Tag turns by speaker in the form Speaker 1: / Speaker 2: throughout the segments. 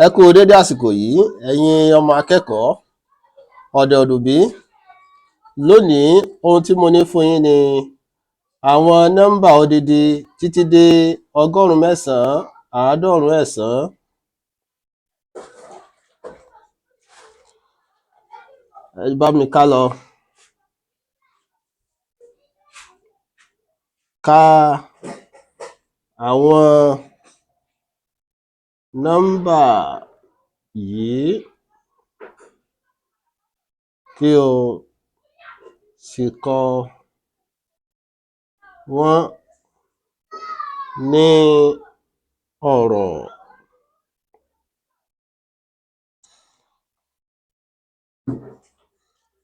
Speaker 1: Ẹ kú dédé àsìkò yìí, ẹ̀yin ọmọ akẹ́kọ̀ọ́ ọ̀dẹ̀ òdùbí. Lónìí, ohun tí mo ní fún yín ni àwọn nọ́mbà odidi títí dé 109, 9. Ẹ bá mi ká lọ. Ka àwọn nọ́mbà yìí kí o sì kọ wọ́n ní ọ̀rọ̀.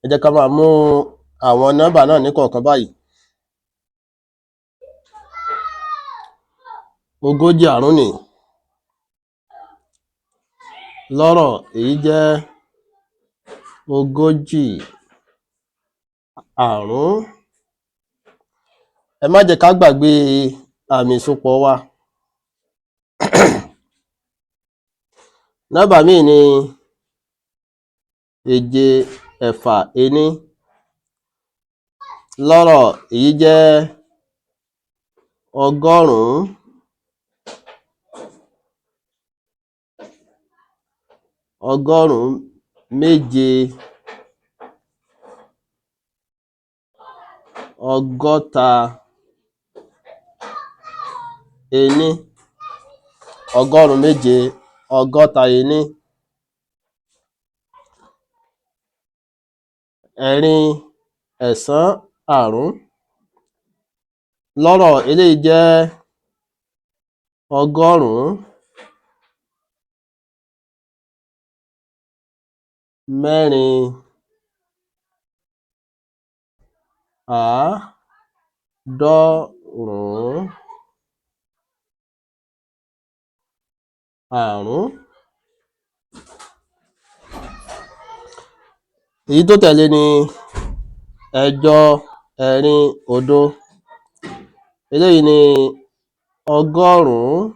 Speaker 1: Ẹ jẹ́ ká máa mú àwọn nọ́mbà náà ní kọ̀ọ̀kan báyìí. 40 nì. Lọ́rọ̀ èyí jẹ́ 40. Ẹ má jẹ́ ká gbàgbé àmì ìsopọ̀ wa. Nọ́mbà míì ni 7, 6, 1. Lọ́rọ̀ èyí jẹ́ 100. 7, 60, 1. 7, 60, 1. Ẹ̀rin, ẹ̀sán, àrún. Lọ́rọ̀ eléyìí jẹ́ 100, 4, àádọ́rùn-ún, 5. Èyí tó tẹ̀lé ni 8, 9, 0. Eléyìí ni 100,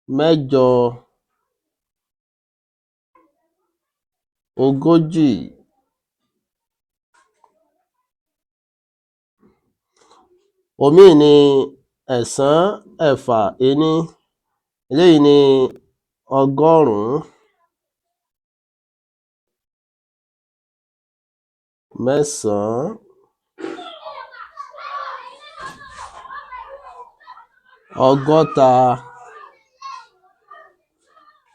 Speaker 1: 8, 40. Òmíì ni 9, 6, 1. Eléyìí ni 100, 9, 60,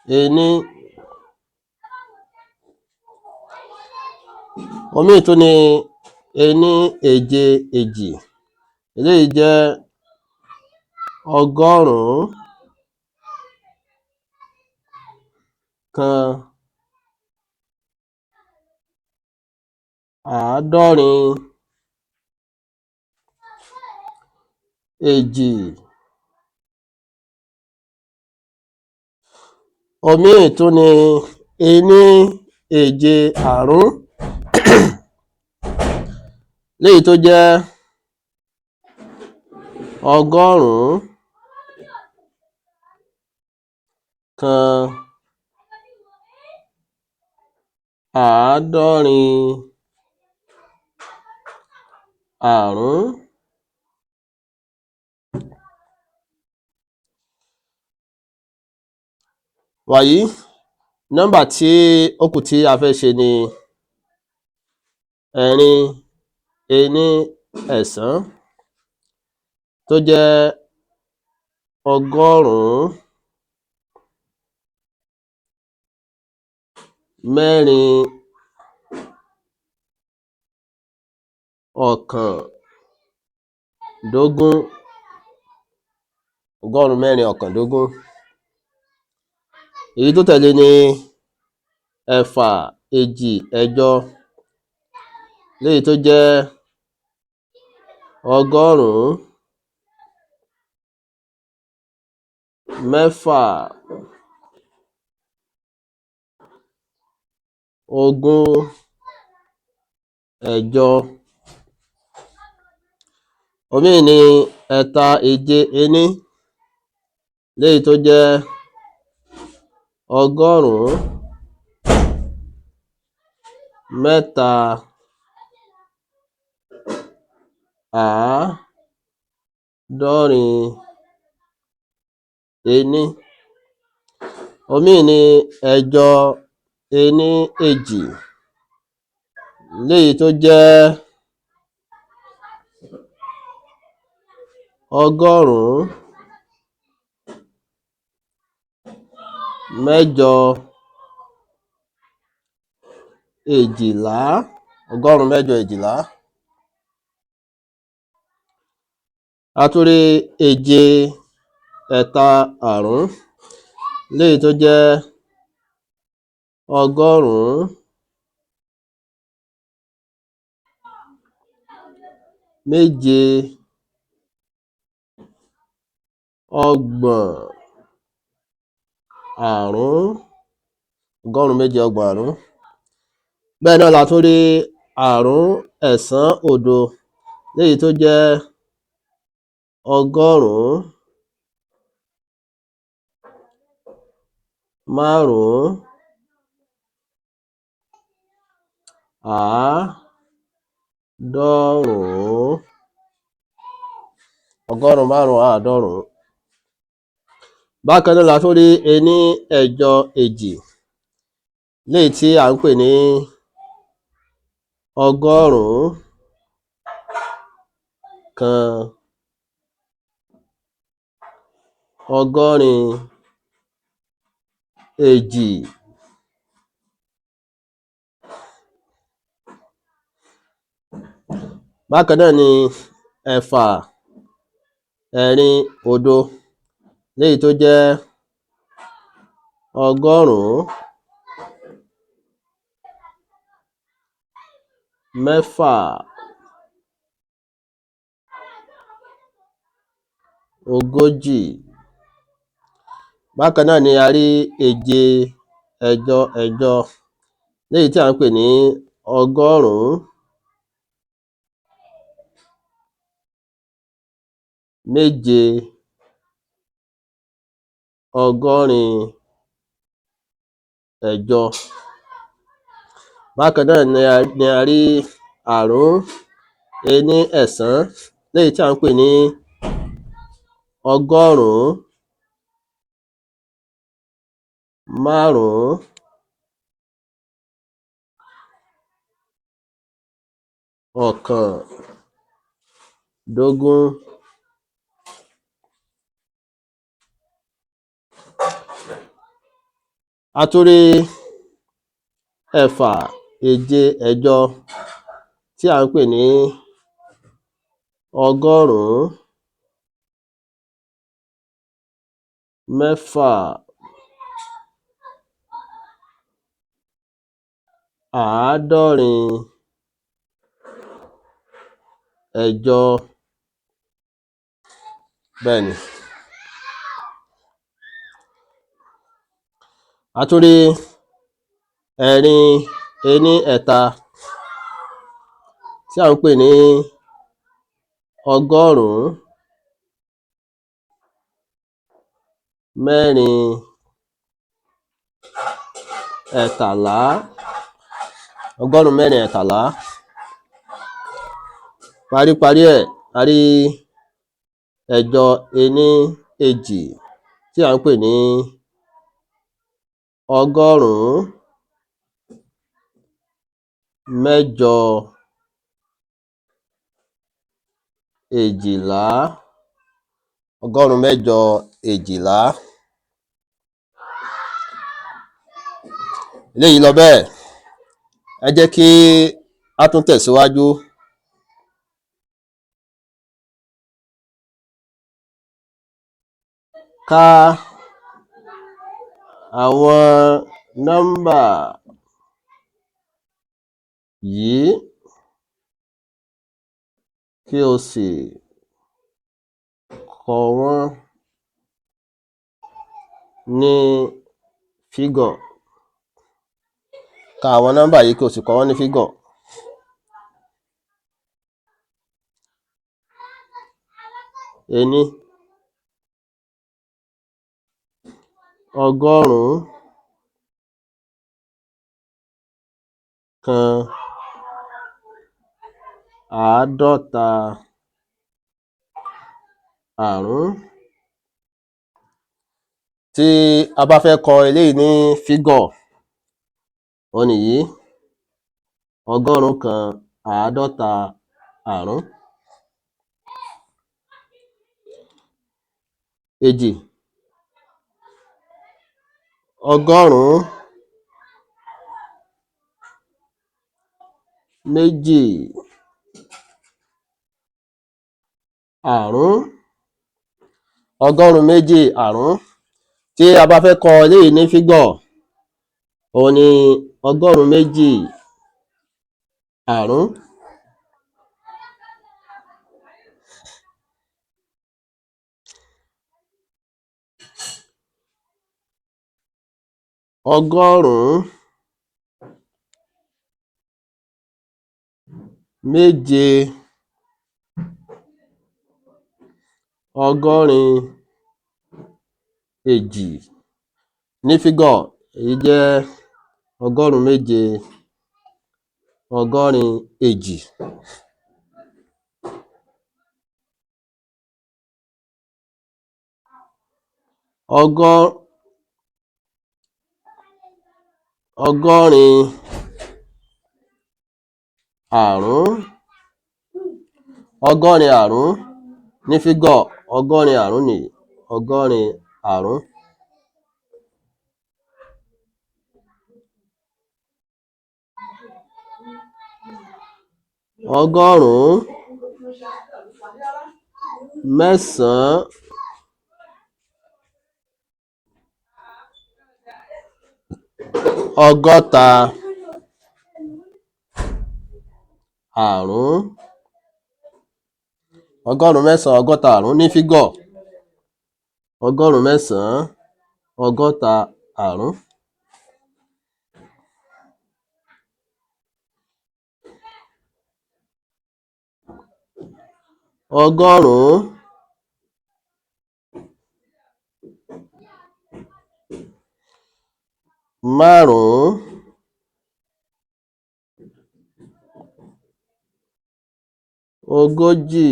Speaker 1: 1. Òmíì tún ni 1, 7, 2. Eléyìí jẹ́ 100, 1, 70, 2. Òmíì tún ni 1, 7, 5. Léyìí tó jẹ́ 100, 1, 70, 5. Wàyí, nọ́mbà tí ó kù tí a fẹ́ ṣe ni 4, 1, ẹ̀sán tó jẹ́ 100, 4, ọ̀kàndógún. 100, 4, ọ̀kàndógún. Èyí tó tẹ̀lé ni 6, 2, ẹjọ. Léyìí tó jẹ́ 100, 6, 20, ẹjọ. Òmíì ni ẹ̀ta èje ení léyìí tó jẹ́ ọgọ́rùn-ún mẹ́ta àádọ́rin ení. Òmíì ni ẹ̀jọ ení èjì léyìí tó jẹ́ ọgọ́rùn-ún mẹ́jọ èjìlá, ọgọ́rùn-ún mẹ́jọ èjìlá. A tún rí èje ẹ̀ta àrún léyìí tó jẹ́ ọgọ́rùn-ún méje ọgbọ̀n àrún, ọgọ́rùn-ún méje ọgbọ̀n àrún. Bẹ́ẹ̀ náà la tún rí àrún ẹ̀sán òdo léyìí tó jẹ́ ọgọ́rùn-ún márùn-ún àádọ́rùn-ún, ọgọ́rùn-ún márùn-ún àádọ́rùn-ún. Bákan náà la tún rí ení ẹ̀jọ èjì léyìí tí à ń pè ní ọgọ́rùn-ún kan ọgọ́rin èjì. Bákan náà ni ẹ̀fà ẹ̀rin òdo léyìí tó jẹ́ ọgọ́rùn-ún mẹ́fà ogójì. Bákan náà ni a rí èje ẹ̀jọ ẹ̀jọ léyìí tí à ń pè ní ọgọ́rùn-ún méje ọgọ́rin ẹ̀jọ. Bákan náà ni a rí àrún ení ẹ̀sán léyìí tí à ń pè ní ọgọ́rùn-ún márùn-ún ọ̀kàndógún. A tún rí ẹ̀fà èje ẹ̀jọ tí à ń pè ní ọgọ́rùn-ún mẹ́fà àádọ́rin ẹ̀jọ. Bẹ́ẹ̀ni. A tún rí ẹ̀rin ení ẹ̀ta tí à ń pè ní ọgọ́rùn-ún mẹ́rin ẹ̀tàlá, ọgọ́rùn-ún mẹ́rin ẹ̀tàlá. Paríparí ẹ̀ a rí ẹ̀jọ ení èjì tí à ń pè ní ọgọ́rùn-ún mẹ́jọ èjìlá, ọgọ́rùn-ún mẹ́jọ èjìlá. Eléyìí lọ bẹ́ẹ̀. Ẹ jẹ́ kí á tún tẹ̀síwájú. Ka àwọn nọ́mbà yìí kí o sì kọ wọ́n ní fígọ̀. Ka àwọn nọ́mbà yìí kí o sì kọ wọ́n ní fígọ̀. ení, ọgọ́rùn-ún kan, àádọ́ta, àrún. Tí a bá fẹ́ kọ eléyìí ní fígọ̀, òhun nìyí, ọgọ́rùn-ún kan, àádọ́ta, àrún. Èjì, ọgọ́rùn-ún méjì, àrún, ọgọ́rùn-ún méjì, àrún. Tí a bá fẹ́ kọ eléyìí ní fígọ̀, òhun ni ọgọ́rùn-ún méjì, àrún. Ọgọ́rùn-ún méje, ọgọ́rin èjì. Ní fígọ̀, èyí jẹ́ ọgọ́rùn-ún méje, ọgọ́rin èjì. Ọgọ́rin àrún, ọgọ́rin àrún. Ní fígọ̀, ọgọ́rin àrún nìyí, ọgọ́rin àrún. Ọgọ́rùn-ún mẹ́sàn-án, ọgọ́ta, àrún. Ọgọ́rùn-ún mẹ́sàn-án, ọgọ́ta, àrún. Ní fígọ̀, ọgọ́rùn-ún mẹ́sàn-án, ọgọ́ta, àrún. Ọgọ́rùn-ún márùn-ún, ogójì,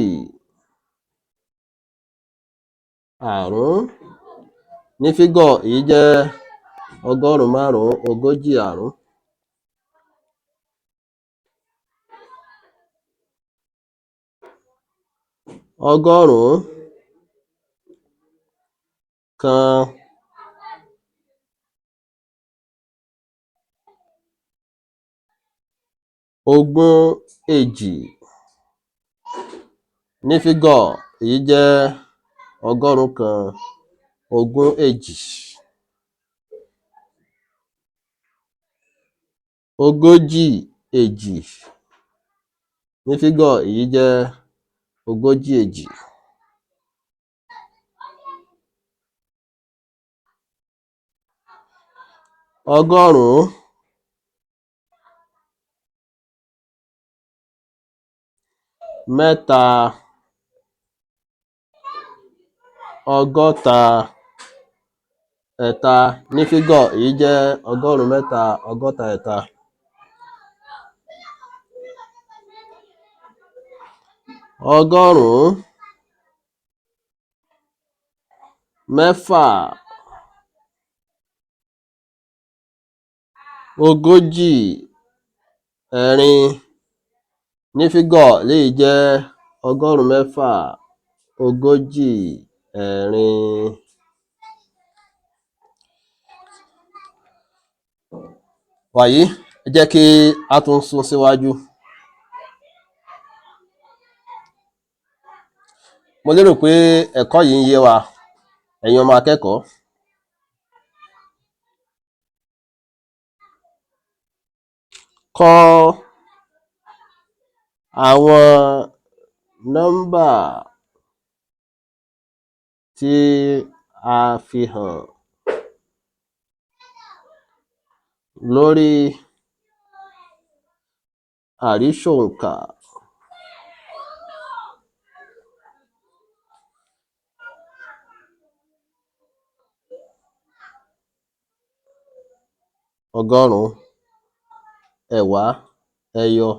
Speaker 1: àrún. Ní fígọ̀, èyí jẹ́ ọgọ́rùn-ún márùn-ún, ogójì, àrún. Ọgọ́rùn-ún kan, ogún èjì. Ní fígọ̀, èyí jẹ́ ọgọ́rùn-ún kan, ogún èjì. Ogójì èjì. Ní fígọ̀, èyí jẹ́ ogójì èjì. Ọgọ́rùn-ún mẹ́ta, ọgọ́ta, ẹ̀ta. Ní fígọ̀, èyí jẹ́ ọgọ́rùn-ún mẹ́ta, ọgọ́ta, ẹ̀ta. Ọgọ́rùn-ún mẹ́fà, ogójì, ẹ̀rin. Ní fígọ̀, léyìí jẹ́ ọgọ́rùn-ún mẹ́fà, ogójì, ẹ̀rin. Wàyí, ẹ jẹ́ kí a tún sún síwájú. Mo lérò pé ẹ̀kọ́ yìí ń yé wa, ẹ̀yin ọmọ akẹ́kọ̀ọ́. Kọ àwọn nọ́mbà tí a fi hàn lórí àrísòǹkà ọgọ́rùn-ún, ẹ̀wá, ẹyọ.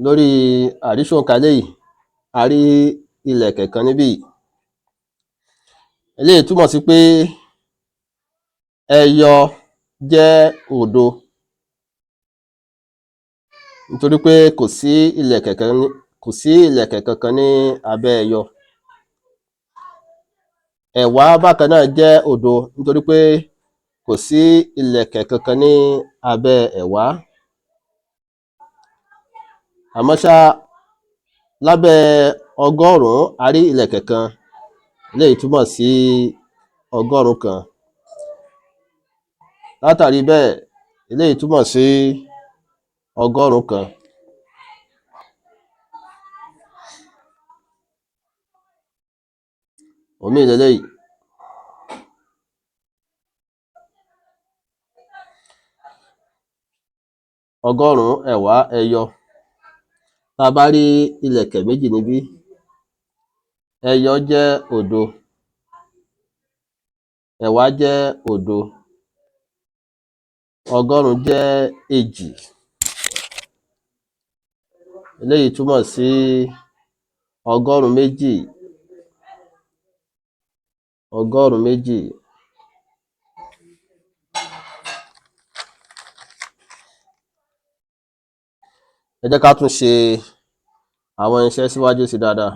Speaker 1: Lórí àrísòǹkà eléyìí, a rí ilẹ̀kẹ̀ kan níbí. Eléyìí túmọ̀ sí pé ẹyọ jẹ́ òdo, nítorí pé kò sí ilẹ̀kẹ̀ kankan ní abẹ́ ẹyọ. Ẹ̀wá bákan náà jẹ́ òdo, nítorí pé kò sí ilẹ̀kẹ̀ kankan ní abẹ́ ẹ̀wá. Àmọ́ ṣá, lábẹ́ ọgọ́rùn-ún, a rí ilẹ̀kẹ̀ kan, eléyìí túmọ̀ sí ọgọ́rùn-ún kan. Látàrí bẹ́ẹ̀, eléyìí túmọ̀ sí ọgọ́rùn-ún kan. Òmíì leléyìí. Ọgọ́rùn-ún, ẹ̀wá, ẹyọ. Tá a bá rí ilẹ̀kẹ̀ méjì níbí, ẹyọ jẹ́ òdo, ẹ̀wá jẹ́ òdo, ọgọ́rùn-ún jẹ́ èjì. Eléyìí túmọ̀ sí ọgọ́rùn-ún méjì, ọgọ́rùn-ún méjì. Ẹ jẹ́ ká tún ṣe àwọn iṣẹ́ síwájú sí dáadáa.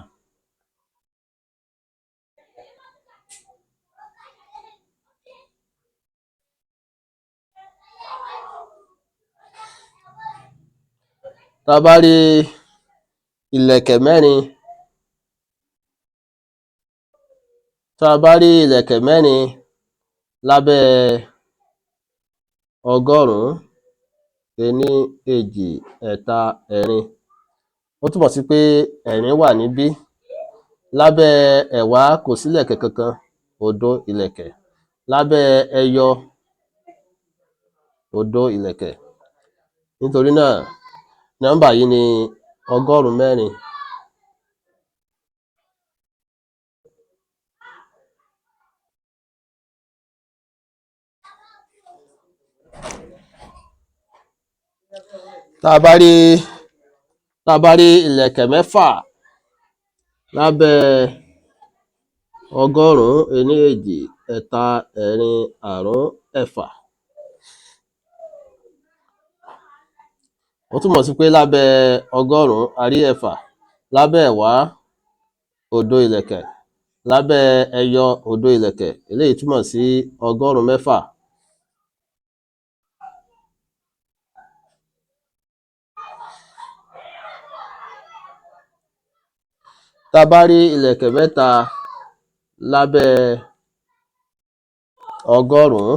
Speaker 1: Tá a bá rí ilẹ̀kẹ̀ mẹ́rin, lábẹ́ ọgọ́rùn-ún, ení, èjì, ẹ̀ta, ẹ̀rin, ó túmọ̀ sí pé ẹ̀rin wà níbí. Lábẹ́ ẹ̀wá kò sí ilẹ̀kẹ̀ kankan, òdo, ilẹ̀kẹ̀. Lábẹ́ ẹyọ, òdo, ilẹ̀kẹ̀. Nítorí náà, nọ́mbà yìí ni ọgọ́rùn-ún mẹ́rin. Tá a bá rí ilẹ̀kẹ̀ mẹ́fà lábẹ́ ọgọ́rùn-ún, ení, èjì, ẹ̀ta, ẹ̀rin, àrún, ẹ̀fà, ó túmọ̀ sí pé lábẹ́ ọgọ́rùn-ún, a rí ẹ̀fà. Lábẹ́ ẹ̀wá, òdo, ilẹ̀kẹ̀. Lábẹ́ ẹyọ, òdo, ilẹ̀kẹ̀. Eléyìí túmọ̀ sí ọgọ́rùn-ún mẹ́fà. Tá a bá rí ilẹ̀kẹ̀ mẹ́ta lábẹ́ ọgọ́rùn-ún,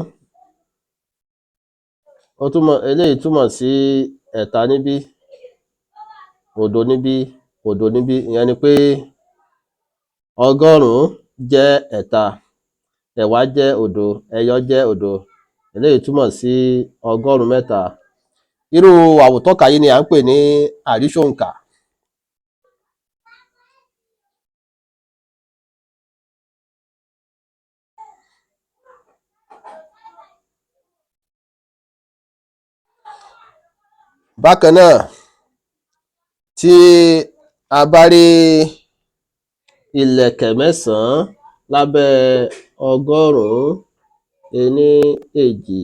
Speaker 1: eléyìí túmọ̀ sí ẹ̀ta níbí, òdo níbí, òdo níbí. Ìyẹn ni pé ọgọ́rùn-ún jẹ́ ẹ̀ta, ẹ̀wá jẹ́ òdo, ẹyọ jẹ́ òdo. Eléyìí túmọ̀ sí ọgọ́rùn-ún mẹ́ta. Irú àwòtọ́ka yìí ni à ń pè ní àrísòǹkà. Bákan náà, tí a bá rí ilẹ̀kẹ̀ mẹ́sàn-án lábẹ́ ọgọ́rùn-ún, ení, èjì,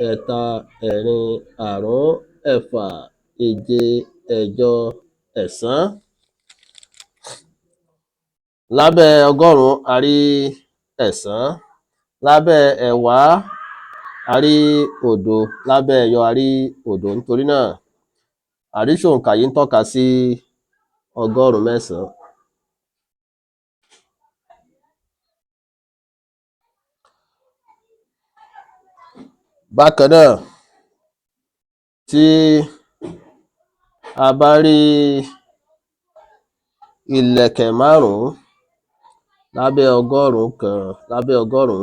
Speaker 1: ẹ̀ta, ẹ̀rin, àrún, ẹ̀fà, èje, ẹ̀jọ, ẹ̀sán. Lábẹ́ ọgọ́rùn-ún, a rí ẹ̀sán. Lábẹ́ ẹ̀wá, a rí òdo. Lábẹ́ ẹyọ, a rí òdo. Nítorí náà, àrísòǹkà yìí ń tọ́ka sí ọgọ́rùn-ún mẹ́sàn-án. Bákan náà, tí a bá rí ìlẹ̀kẹ̀ 5 lábẹ́ 100 kan, lábẹ́ 100,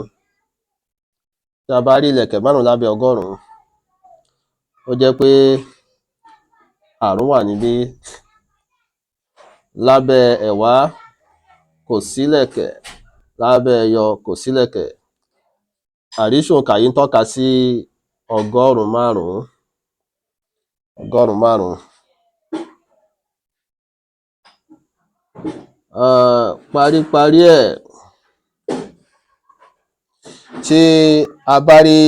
Speaker 1: tí a bá rí ìlẹ̀kẹ̀ 5 lábẹ́ 100, ó jẹ́ pé àrún wà níbí. Lábẹ́ ẹ̀wá kò sílẹ̀kẹ̀, lábẹ́ ẹyọ kò sílẹ̀kẹ̀. Àrísòǹkà yìí ń tọ́ka sí 105. 105. Paríparí ẹ̀, tí a bá rí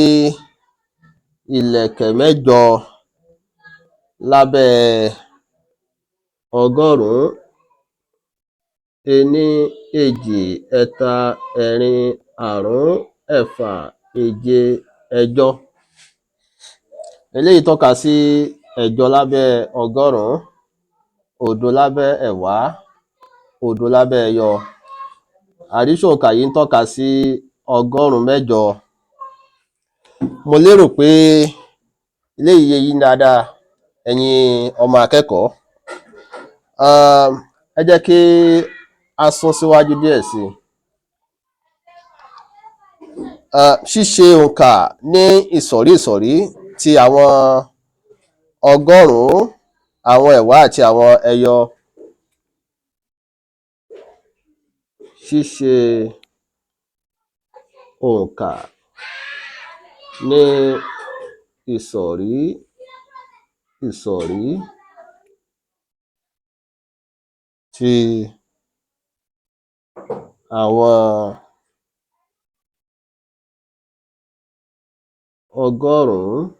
Speaker 1: ìlẹ̀kẹ̀ 8 lábẹ́ 100, 1, 2, 3, 4, 5, 6, 7, 8. Eléyìí tọ́ka sí 8 lábẹ́ 100, 0 lábẹ́ ẹ̀wá, 0 lábẹ́ ẹyọ. Àrísòǹkà yìí ń tọ́ka sí 108. Mo lérò pé eléyìí yé yín dáadáa, ẹ̀yin ọmọ akẹ́kọ̀ọ́. Ẹ jẹ́ kí a sún síwájú díẹ̀ sí. Ṣíṣe òǹkà ní ìsọ̀rí ìsọ̀rí ti àwọn 100, àwọn ẹ̀wá àti àwọn ẹyọ. Ṣíṣe òǹkà ní ìsọ̀rí ìsọ̀rí ti àwọn 100,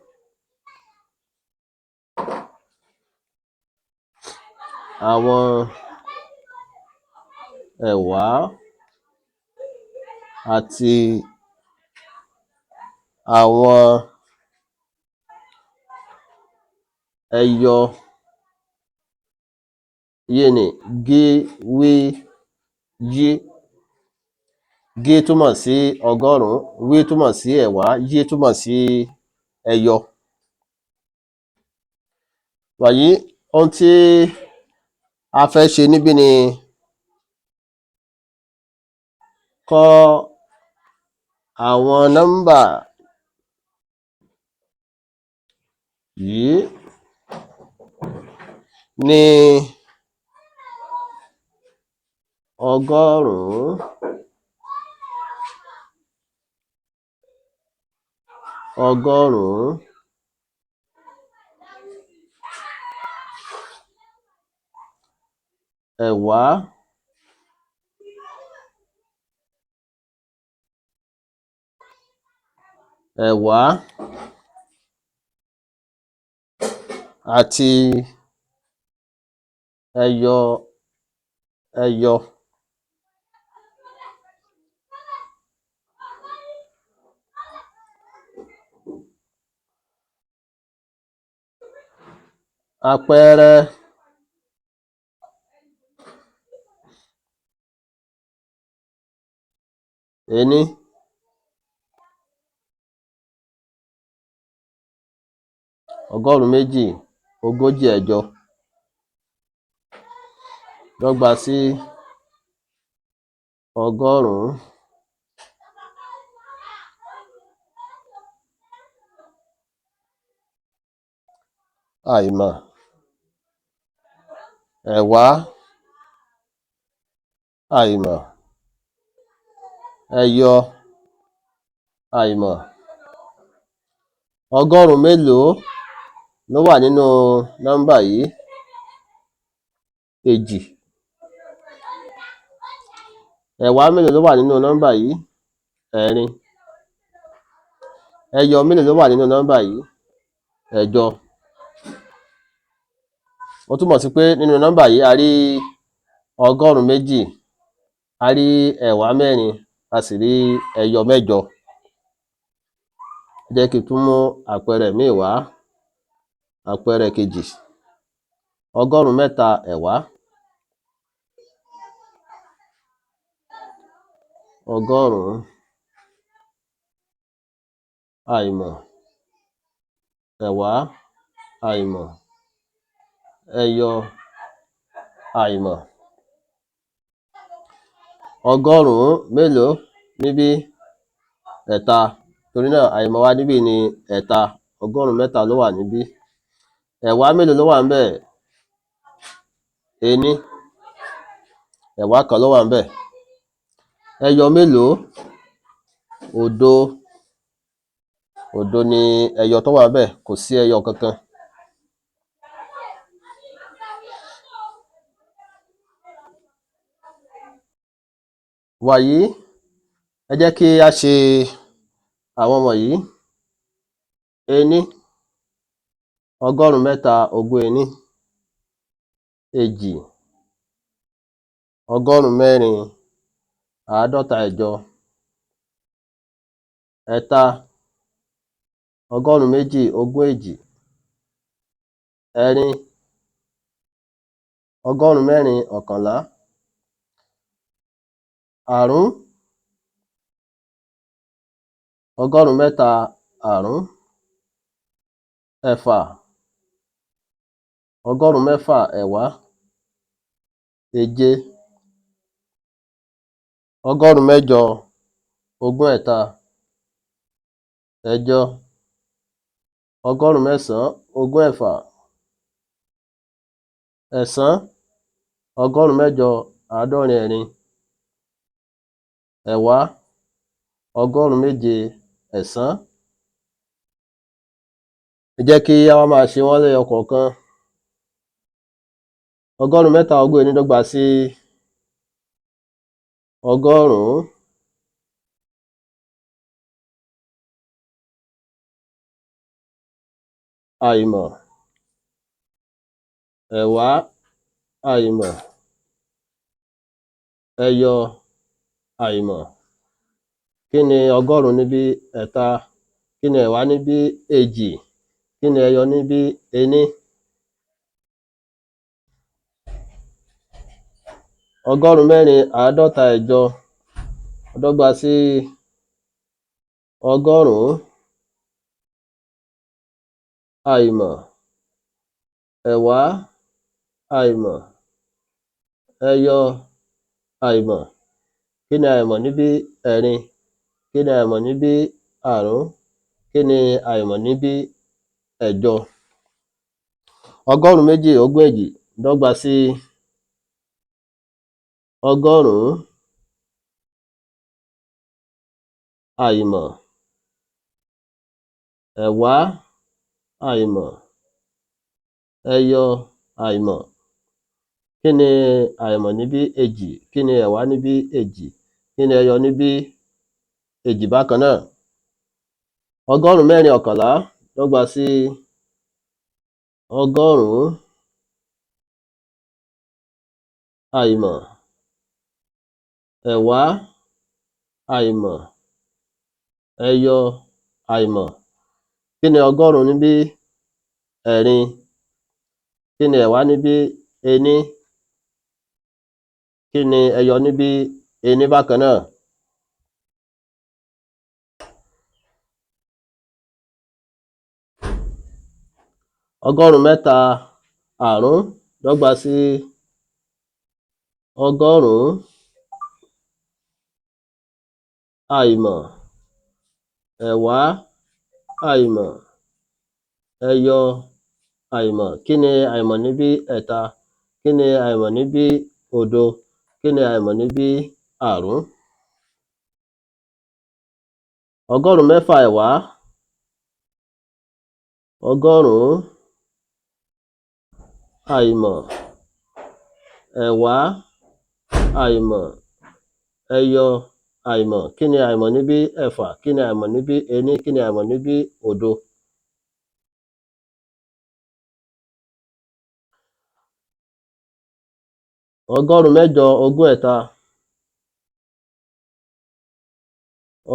Speaker 1: àwọn ẹ̀wá àti àwọn ẹyọ. Yìí ni gí, wí, yí. Gí túmọ̀ sí 100, wí túmọ̀ sí ẹ̀wá, yí túmọ̀ sí ẹyọ. Wàyí, ohun tí a fẹ́ ṣe níbí ni kọ àwọn nọ́mbà yìí ní 100, 100, ẹ̀wá, ẹ̀wá àti ẹyọ, ẹyọ. Àpẹẹrẹ: Ení, 102, 148 dọ́gba sí 100. Àìmọ̀. Ẹ̀wá, àìmọ̀. Ẹyọ, àìmọ̀. 100 mélòó ló wà nínú nọ́mbà yìí? 2. Ẹ̀wá mélòó ló wà nínú nọ́mbà yìí? 4. Ẹyọ mélòó ló wà nínú nọ́mbà yìí? 8. Ó túmọ̀ sí pé nínú nọ́mbà yìí a rí 102, a rí ẹ̀wá 4, a sì rí ẹyọ 8. Jẹ́ kí n tún mú àpẹẹrẹ míì wá. Àpẹẹrẹ kejì: 103 ẹ̀wá, 100, àìmọ̀. Ẹ̀wá, àìmọ̀. ẹyọ, àìmọ̀. Ọgọ́rùn-ún mélòó níbí? Ẹ̀ta. Torí náà àìmọ̀ wa níbí ni ẹ̀ta. Ọgọ́rùn-ún mẹ́ta ló wà níbí. Ẹ̀wá mélòó ló wà ńbẹ̀? Ení. Ẹ̀wá kan ló wà ńbẹ̀. Ẹyọ mélòó? Òdo. Òdo ni ẹyọ tó wà ńbẹ̀, kò sí ẹyọ kankan. Wàyí, ẹ jẹ́ kí á ṣe àwọn wọ̀nyí. Ení, ọgọ́rùn-ún mẹ́ta ogún ení. Èjì, ọgọ́rùn-ún mẹ́rin àádọ́ta ẹ̀jọ. Ẹ̀ta, ọgọ́rùn-ún méjì ogún èjì. Ẹ̀rin, ọgọ́rùn-ún mẹ́rin ọ̀kànlá. Àrún, ọgọ́rùn-ún mẹ́ta àrún. Ẹ̀fà, ọgọ́rùn-ún mẹ́fà ẹ̀wá. Èje, ọgọ́rùn-ún mẹ́jọ ogún ẹ̀ta. Ẹ̀jọ, ọgọ́rùn-ún mẹ́sàn-án ogún ẹ̀fà. Ẹ̀sán, ọgọ́rùn-ún mẹ́jọ àádọ́rin ẹ̀rin. Ẹ̀wá, ọgọ́rùn-ún méje ẹ̀sán. Ẹ jẹ́ kí á wá máa ṣe wọ́n lẹ́yọ kọ̀ọ̀kan. Ọgọ́rùn-ún mẹ́ta ogún ení dọ́gba sí ọgọ́rùn-ún. Àìmọ̀. Ẹ̀wá, àìmọ̀. Ẹyọ, àìmọ̀. Kí ni ọgọ́rùn-ún níbí? Ẹ̀ta. Kí ni ẹ̀wá níbí? Èjì. Kí ni ẹyọ níbí? Ení. Ọgọ́rùn-ún mẹ́rin àádọ́ta ẹ̀jọ dọ́gba sí ọgọ́rùn-ún. Àìmọ̀. Ẹ̀wá, àìmọ̀. Ẹyọ, àìmọ̀. Kí ni àìmọ̀ níbí? Ẹ̀rin. Kí ni àìmọ̀ níbí? Àrún. Kí ni àìmọ̀ níbí? Ẹ̀jọ. Ọgọ́rùn-ún méjì ogún èjì dọ́gba sí ọgọ́rùn-ún. Àìmọ̀. Ẹ̀wá, àìmọ̀. Ẹyọ, àìmọ̀. Kí ni àìmọ̀ níbí? Èjì. Kí ni ẹ̀wá níbí? Èjì. Kí ni ẹyọ níbí? Èjì bákan náà. Ọgọ́rùn-ún mẹ́rin ọ̀kànlá dọ́gba sí ọgọ́rùn-ún. Àìmọ̀. Ẹ̀wá, àìmọ̀. Ẹyọ, àìmọ̀. Kí ni ọgọ́rùn-ún níbí? Ẹ̀rin. Kí ni ẹ̀wá níbí? Ení. Kí ni ẹyọ níbí? Ení bákan náà. Ọgọ́rùn-ún mẹ́ta àrún dọ́gba sí ọgọ́rùn-ún. Àìmọ̀. Ẹ̀wá, àìmọ̀. Ẹyọ, àìmọ̀. Kí ni àìmọ̀ níbí? Ẹ̀ta. Kí ni àìmọ̀ níbí? Òdo. Kí ni àìmọ̀ níbí? Àrún. Ọgọ́rùn-ún mẹ́fà ẹ̀wá. Ọgọ́rùn-ún. Àìmọ̀. Ẹ̀wá, àìmọ̀. Ẹyọ, àìmọ̀. Kí ni àìmọ̀ níbí? Ẹ̀fà. Kí ni àìmọ̀ níbí? Ení. Kí ni àìmọ̀ níbí? Òdo. Ọgọ́rùn-ún mẹ́jọ ogún ẹ̀ta.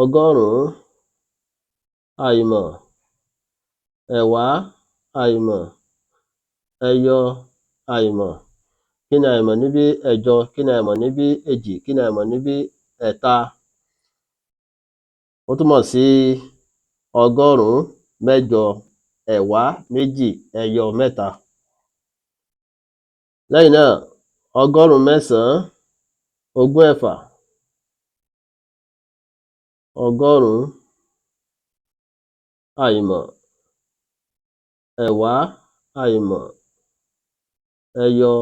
Speaker 1: Ọgọ́rùn-ún. Àìmọ̀. Ẹ̀wá, àìmọ̀. Ẹyọ, àìmọ̀. Kí ni àìmọ̀ níbí? Ẹ̀jọ. Kí ni àìmọ̀ níbí? Èjì. Kí ni àìmọ̀ níbí? Ẹ̀ta. Ó túmọ̀ sí ọgọ́rùn-ún mẹ́jọ ẹ̀wá méjì ẹyọ mẹ́ta. Lẹ́yìn náà, 900 ogún ẹ̀fà, 100 àìmọ̀, ẹ̀wá àìmọ̀, ẹyọ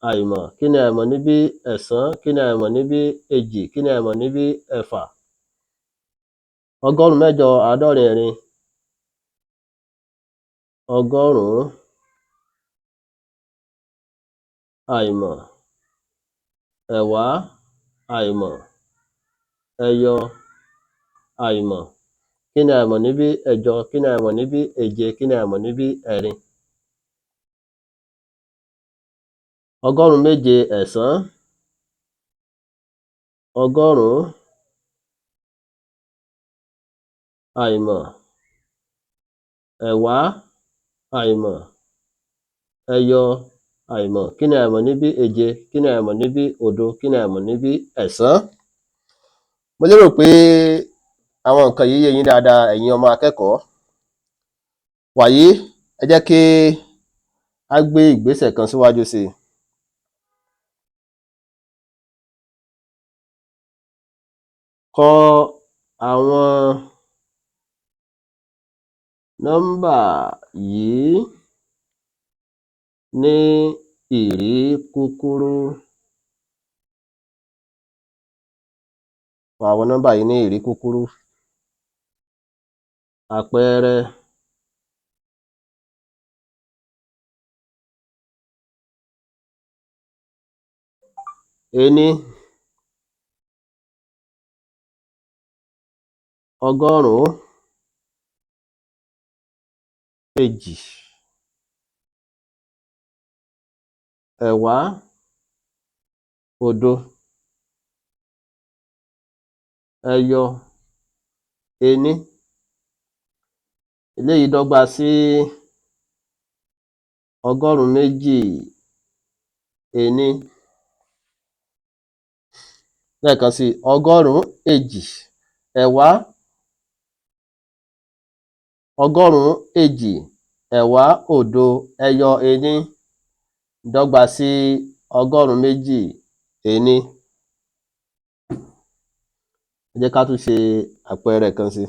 Speaker 1: àìmọ̀. Kí ni àìmọ̀ níbí? Ẹ̀sán. Kí ni àìmọ̀ níbí? Èjì. Kí ni àìmọ̀ níbí? Ẹ̀fà. 108 àádọ́rin ẹ̀rin, 100 àìmọ̀, ẹ̀wá àìmọ̀, ẹyọ àìmọ̀. Kí ni àìmọ̀ níbí? Ẹ̀jọ. Kí ni àìmọ̀ níbí? Èje. Kí ni àìmọ̀ níbí? Ẹ̀rin. 107 ẹ̀sán, 100 àìmọ̀, ẹ̀wá àìmọ̀, ẹyọ àìmọ̀. Kí ni àìmọ̀ níbí? Èje. Kí ni àìmọ̀ níbí? Òdo. Kí ni àìmọ̀ níbí? Ẹ̀sán. Mo lérò pé àwọn nǹkan yìí yé yín dáadáa, ẹ̀yin ọmọ akẹ́kọ̀ọ́. Wàyí, ẹ jẹ́ kí á gbé ìgbésẹ̀ kan síwájú sí i. Kọ àwọn nọ́mbà yìí ní ìrí kúkúrú. Kọ àwọn nọ́mbà yìí ní ìrí kúkúrú. Àpẹẹrẹ: ení, 100, èjì, ẹ̀wá, òdo, ẹyọ, ení. Eléyìí dọ́gba sí 102 ení. Lẹ́ẹ̀kan sí, 100 èjì, ẹ̀wá, 100 èjì, ẹ̀wá, òdo, ẹyọ, ení dọ́gba sí 102 ení. Ẹ jẹ́ ká tún ṣe àpẹẹrẹ kan sí.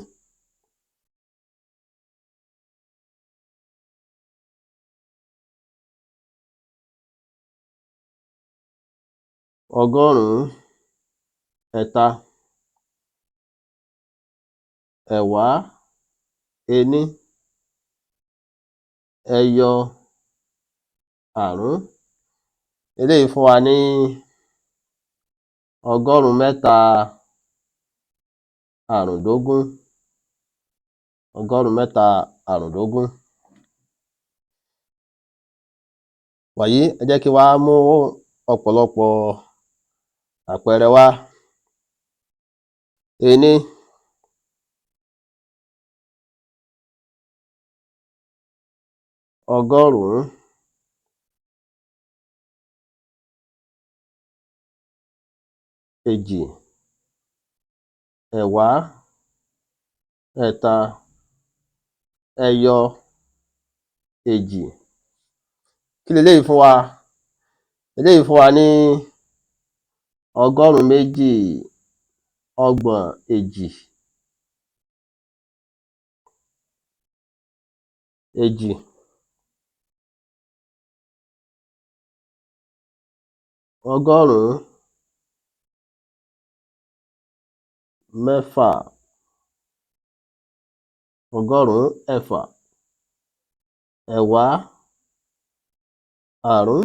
Speaker 1: Ọgọ́rùn-ún ẹ̀ta, ẹ̀wá, ení, ẹyọ, àrún. Eléyìí fún wa ní 103 àrùndógún. 103 àrùndógún. Wàyí, ẹ jẹ́ kí wá mú ọ̀pọ̀lọpọ̀ àpẹẹrẹ wá. Ení, ọgọ́rùn-ún, èjì, ẹ̀wá, ẹ̀ta, ẹyọ, èjì. Kí leléyìí fún wa? Eléyìí fún wa ní 2 ọgbọ̀n èjì, èjì, ọgọ́rùn-ún mẹ́fà, ọgọ́rùn-ún ẹ̀fà, ẹ̀wá, àrún,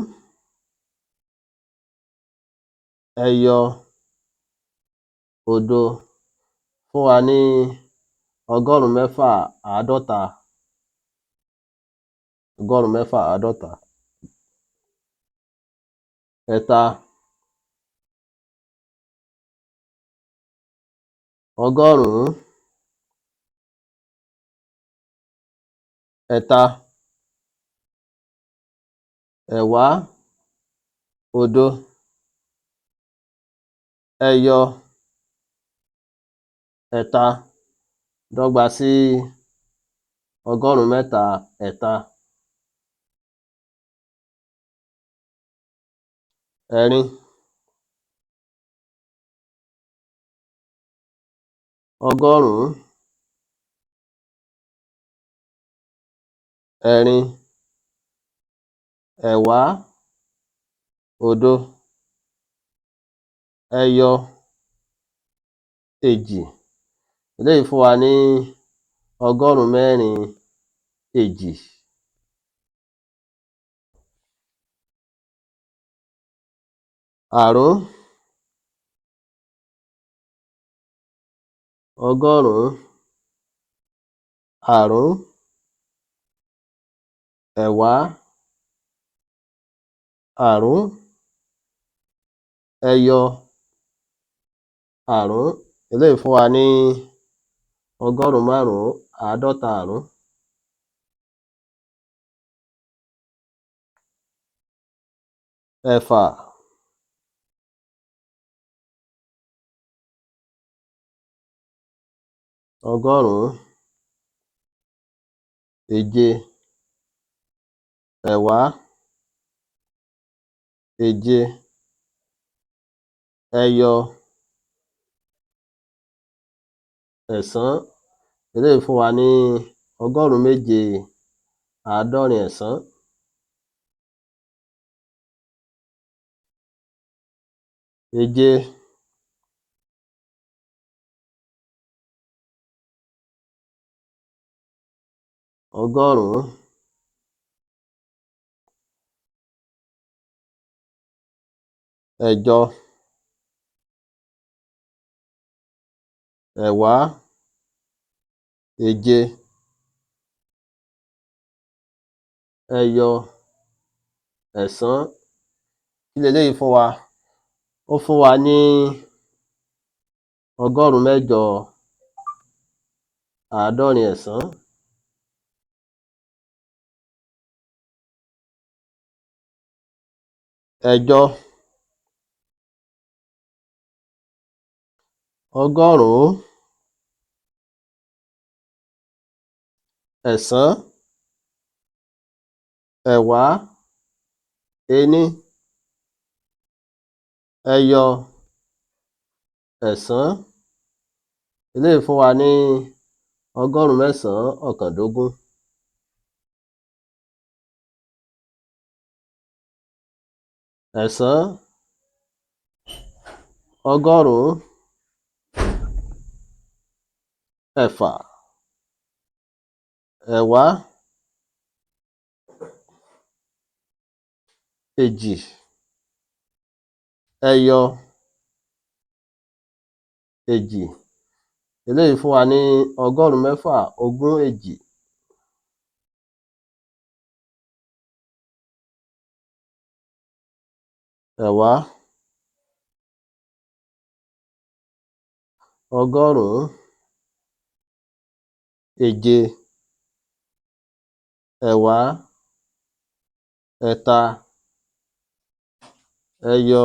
Speaker 1: ẹyọ, òdo fún wa ní 106 àádọ́ta. 106 àádọ́ta. Ẹ̀ta, ọgọ́rùn-ún ẹ̀ta, ẹ̀wá, òdo, ẹyọ, ẹ̀ta dọ́gba sí 103 ẹ̀ta. ẹ̀rin, ọgọ́rùn-ún, ẹ̀rin, ẹ̀wá, òdo, ẹyọ, èjì. Eléyìí fún wa ní ọgọ́rùn-ún mẹ́rin èjì. Àrún, ọgọ́rùn-ún, àrún, ẹ̀wá, àrún, ẹyọ, àrún. Eléyìí fún wa ní ọgọ́rùn-ún márùn-ún, àádọ́ta àrún. Ẹ̀fà, ọgọ́rùn-ún, èje, ẹ̀wá, èje, ẹyọ, ẹ̀sán. Eléyìí fún wa ní ọgọ́rùn-ún méje, àádọ́rin ẹ̀sán. Èje, ọgọ́rùn-ún, ẹ̀jọ, ẹ̀wá, èje, ẹyọ, ẹ̀sán. Kí leléyìí fún wa? Ó fún wa ní ọgọ́rùn-ún mẹ́jọ, àádọ́rin ẹ̀sán. Ẹ̀jọ, ọgọ́rùn-ún, ẹ̀sán, ẹ̀wá, ení, ẹyọ, ẹ̀sán. Eléyìí fún wa ní ọgọ́rùn-ún mẹ́sàn-án, ọ̀kàndógún. Ẹ̀sán, ọgọ́rùn-ún, ẹ̀fà, ẹ̀wá, èjì, ẹyọ, èjì. Eléyìí fún wa ní ọgọ́rùn-ún mẹ́fà, ogún èjì. Ẹ̀wá, ọgọ́rùn-ún, èje, ẹ̀wá, ẹ̀ta, ẹyọ,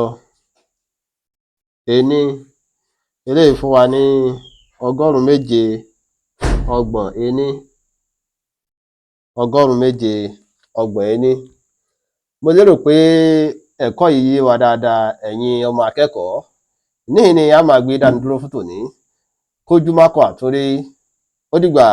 Speaker 1: ení. Eléyìí fún wa ní ọgọ́rùn-ún méje, ọgbọ̀n ení. Ọgọ́rùn-ún méje, ọgbọ̀n ení. Mo lérò pé ẹ̀kọ́ yìí yé wa dáadáa, ẹ̀yin ọmọ akẹ́kọ̀ọ́. Níhìn ni a máa gbé dánudúró fún tòní. Kójú mákọ̀ àtúnrí. Ó dìgbà.